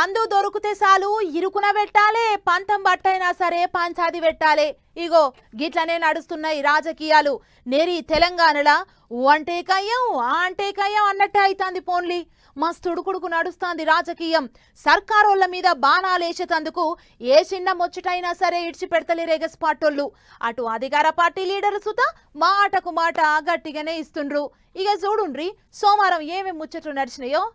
సందు దొరికితే చాలు ఇరుకున పెట్టాలే, పంతం బట్టైనా సరే పంచాది పెట్టాలే. ఇగో గిట్లనే నడుస్తున్నాయి రాజకీయాలు. నేరి తెలంగాణలో ఊ అంటే కయ్యం ఆ అంటే కయ్యం అన్నట్టే అయితాంది పోన్లి. మస్తుడుకుడుకు నడుస్తాంది రాజకీయం. సర్కారోళ్ళ మీద బాణాలేసేతందుకు ఏ చిన్న ముచ్చటైనా సరే ఇడిచి పెడతలేరు ఎగస్ పార్టోళ్ళు. అటు అధికార పార్టీ లీడర్ సుత మాటకు మాట గట్టిగానే ఇస్తుండ్రు. ఇక చూడుండ్రి సోమవారం ఏమేమి ముచ్చట్లు నడిచినాయో.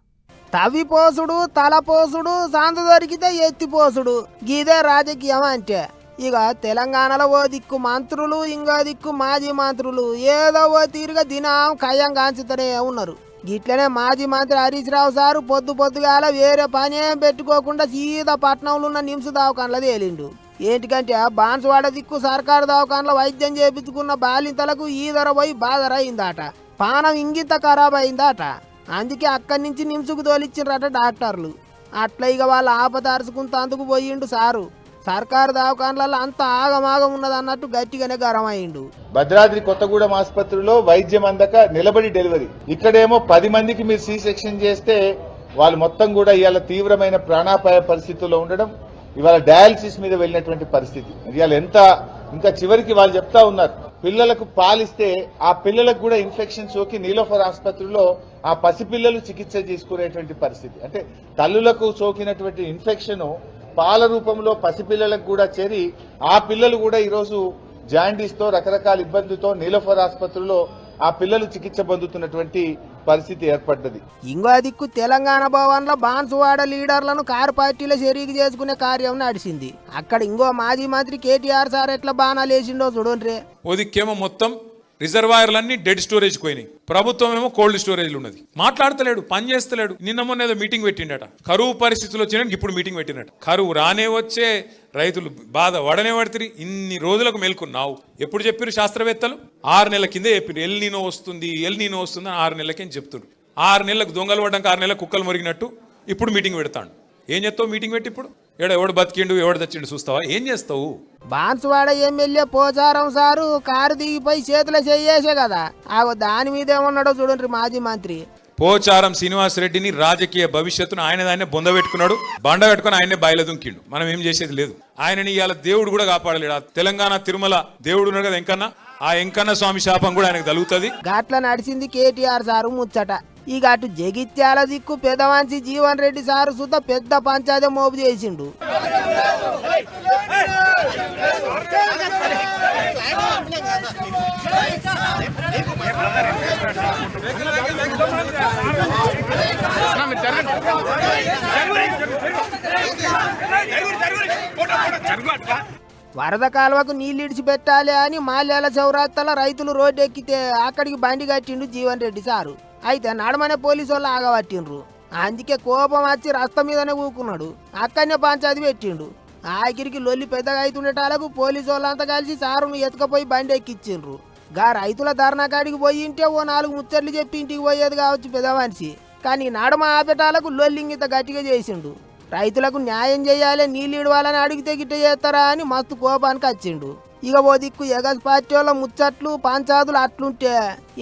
తవ్విపోసుడు తలపోసుడు సందు దొరికితే ఎత్తిపోసుడు గీదే రాజకీయం అంటే. ఇక తెలంగాణలో ఓ దిక్కు మంత్రులు ఇంకో దిక్కు మాజీ మంత్రులు ఏదో ఓ తీరుగా దినం కయ్యం కాంచుతూనే ఉన్నారు. గిట్లనే మాజీ మంత్రి హరీష్ రావు సారు పొద్దుగాల వేరే పని ఏం పెట్టుకోకుండా సీదా పట్నంలో ఉన్న నిమ్స్ దవాఖానలో తేలిండు. ఏంటికంటే బాన్సువాడ దిక్కు సర్కారు దవాఖానలో వైద్యం చేపించుకున్న బాలింతలకు ఈదర పోయి బాధరైందట, పానం ఇంగిత ఖరాబ్ అయిందట. అందుకే అక్కడి నుంచి నిమ్సుకు తోలిచ్చిండ్రట డాక్టర్లు. అట్లా ఇక వాళ్ళు ఆపదార్చుకుంటూ అందుకు పోయిండు సారు. సర్కారు దవాఖానలలో అంత ఆగమాగం ఉన్నదన్నట్టు గట్టిగానే గరం అయిండు. భద్రాద్రి కొత్తగూడెం ఆసుపత్రిలో వైద్యం అందక నిలబడి డెలివరీ. ఇక్కడేమో 10 మందికి మీరు సి సెక్షన్ చేస్తే వాళ్ళు మొత్తం కూడా ఇవాళ తీవ్రమైన ప్రాణాపాయ పరిస్థితుల్లో ఉండడం, ఇవాళ డయాలసిస్ మీద వెళ్ళినటువంటి పరిస్థితి. ఇవాళ ఎంత ఇంకా చివరికి వాళ్ళు చెప్తా ఉన్నారు, పిల్లలకు పాలిస్తే ఆ పిల్లలకు కూడా ఇన్ఫెక్షన్ సోకి నీలోఫర్ ఆసుపత్రిలో ఆ పసిపిల్లలు చికిత్స చేసుకునేటువంటి పరిస్థితి. అంటే తల్లులకు సోకినటువంటి ఇన్ఫెక్షన్ పాల రూపంలో పసిపిల్లలకు కూడా చేరి ఆ పిల్లలు కూడా ఈరోజు జాండీస్ తో రకరకాల ఇబ్బందితో నీలోఫర్ ఆసుపత్రిలో ఆ పిల్లలు చికిత్స పొందుతున్నటువంటి పరిస్థితి ఏర్పడ్డది. ఇంకో దిక్కు తెలంగాణ భవన్ లో బాన్సువాడ లీడర్లను కారు పార్టీలో షరీకు చేసుకునే కార్యం నడిచింది. అక్కడ ఇంకో మాజీ మంత్రి కేటీఆర్ సార్ ఎట్లా బాణాలు వేసిండో చూడండి. ఓ దిక్కేమో మొత్తం రిజర్వాయర్లన్నీ డెడ్ స్టోరేజ్ పోయినాయి, ప్రభుత్వం ఏమో కోల్డ్ స్టోరేజ్ ఉన్నది. మాట్లాడతలేడు, పని చేస్తలేడు. నిన్న మొన్న ఏదో మీటింగ్ పెట్టిండట, కరువు పరిస్థితులు వచ్చినాక ఇప్పుడు మీటింగ్ పెట్టినట్టు. కరువు రానే వచ్చే రైతులు బాధ వడనే పడుతుంది. ఇన్ని రోజులకు మేల్కొన్నావు. ఎప్పుడు చెప్పారు శాస్త్రవేత్తలు? 6 నెలల కిందే చెప్పారు ఎల్ నీనో వస్తుంది అని 6 నెలలకేం చెప్తున్నారు. 6 నెలలకు దొంగలు పడ్డాక 6 నెలలకు కుక్కలు మొరిగినట్టు ఇప్పుడు మీటింగ్ పెడతాడు. ఏం చేస్తావు మీటింగ్ పెట్టి? ఇప్పుడు ఎవడు బతికిండు ఎవడు తెచ్చిండు చూస్తావా? ఏం చేస్తావు? Banswada MLA Pocharam sir car దిగిపోయి చేతులు చేయేసే కదా, దాని మీద ఏమన్నాడో చూడండి మాజీ మంత్రి. పోచారం శ్రీనివాస్ రెడ్డిని రాజకీయ భవిష్యత్తును ఆయన బొంద పెట్టుకున్నాడు, బండ పెట్టుకుని ఆయనే బాయిల దుంకిండు. మనం ఏం చేసేది లేదు. ఆయనని ఇవాళ దేవుడు కూడా కాపాడలేడు. ఆ తెలంగాణ తిరుమల దేవుడు ఉన్నాడు కదా వెంకన్న, ఆ వెంకన్న స్వామి శాపం కూడా ఆయనకు తగులుతుంది. గట్ల నడిచింది కేటీఆర్ సారు ముచ్చట. ఇక అటు జగిత్యాల దిక్కు పెదవంచి జీవన్ రెడ్డి సారు సుత పెద్ద పంచాయతీ మోపు చేసిండు. వరద కాలువకు నీళ్ళు ఇడిచిపెట్టాలి అని మాల్యాల చౌరాత్తల రైతులు రోడ్డు ఎక్కితే అక్కడికి బండి కట్టిండు జీవన్ రెడ్డి సారు. అయితే నడమనే పోలీసు వాళ్ళు ఆగబట్టిండ్రు. అందుకే కోపం వచ్చి రస్త మీదనే కూకున్నాడు. అక్కడనే పంచాయతీ పెట్టిండు. ఆఖరికి లొల్లి పెద్దగా అవుతుండేటాలకు పోలీసు వాళ్ళంతా కలిసి సారును ఎత్తుకపోయి బండి ఎక్కిచ్చిండ్రు. గా రైతుల ధర్నా కాడికి పోయింటే ఓ 4 ముచ్చట్లు చెప్పి ఇంటికి పోయేది కావచ్చు పెద్ద మనిషి. కానీ నడమ ఆపేటాలకు లొల్లింగిత గట్టిగా చేసిండు. రైతులకు న్యాయం చేయాలి, నీళ్ళు ఇడవాలని అడిగితే గిట్ట చేస్తారా అని మస్తు కోపానికి వచ్చిండు. ఇక ఓ దిక్కు ఎగస్ పార్టీ వాళ్ళ ముచ్చట్లు పంచాదులు అట్లుంటే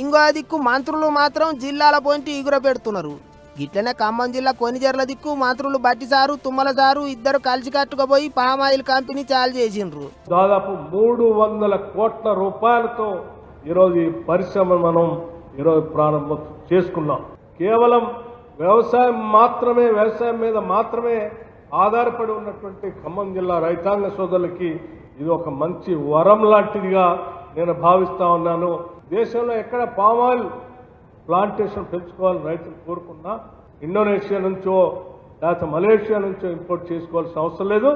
ఇంకో దిక్కు మంత్రులు మాత్రం జిల్లాల పొంటి ఎగుర పెడుతున్నారు. గిట్లనే ఖమ్మం జిల్లా కొనిజర్ల దిక్కు మంత్రులు బట్టి సారు తుమ్మల సారు ఇద్దరు కలిసి కట్టుకుపోయి పామాయిల్ కంపెనీ చాలు చేసిండ్రు. దాదాపు 300 కోట్ల రూపాయలతో ఈరోజు ఈ పరిశ్రమ మనం ఈరోజు ప్రారంభం చేసుకున్నాం. కేవలం వ్యవసాయం మీద మాత్రమే ఆధారపడి ఉన్నటువంటి ఖమ్మం జిల్లా రైతాంగ సోదరులకి ఇది ఒక మంచి వరం లాంటిదిగా నేను భావిస్తా ఉన్నాను. దేశంలో ఎక్కడ పామాయిల్ ప్లాంటేషన్ పెంచుకోవాలని రైతులు కోరుకున్నా ఇండోనేషియా నుంచో లేకపోతే మలేషియా నుంచో ఇంపోర్ట్ చేసుకోవాల్సిన అవసరం లేదు.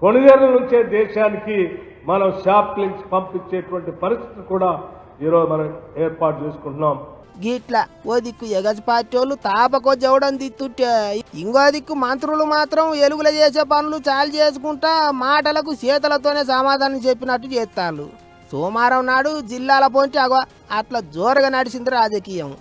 కొనిజర్ల నుంచే దేశానికి మనం శాప్లింగ్స్ పంపించేటువంటి పరిస్థితి కూడా ఈరోజు మనం ఏర్పాటు చేసుకుంటున్నాం. గిట్లా ఓ దిక్కు ఎగసి పార్టీ వాళ్ళు తాపకో జవడం దిత్తుంటే ఇంకో దిక్కు మంత్రులు మాత్రం ఎలుగుల చేసే పనులు చాలు చేసుకుంటా మాటలకు చేతులతోనే సమాధానం చెప్పినట్టు చేస్తారు. సోమవారం నాడు జిల్లాల పొంచి అట్లా జోరుగా నడిచింది రాజకీయం.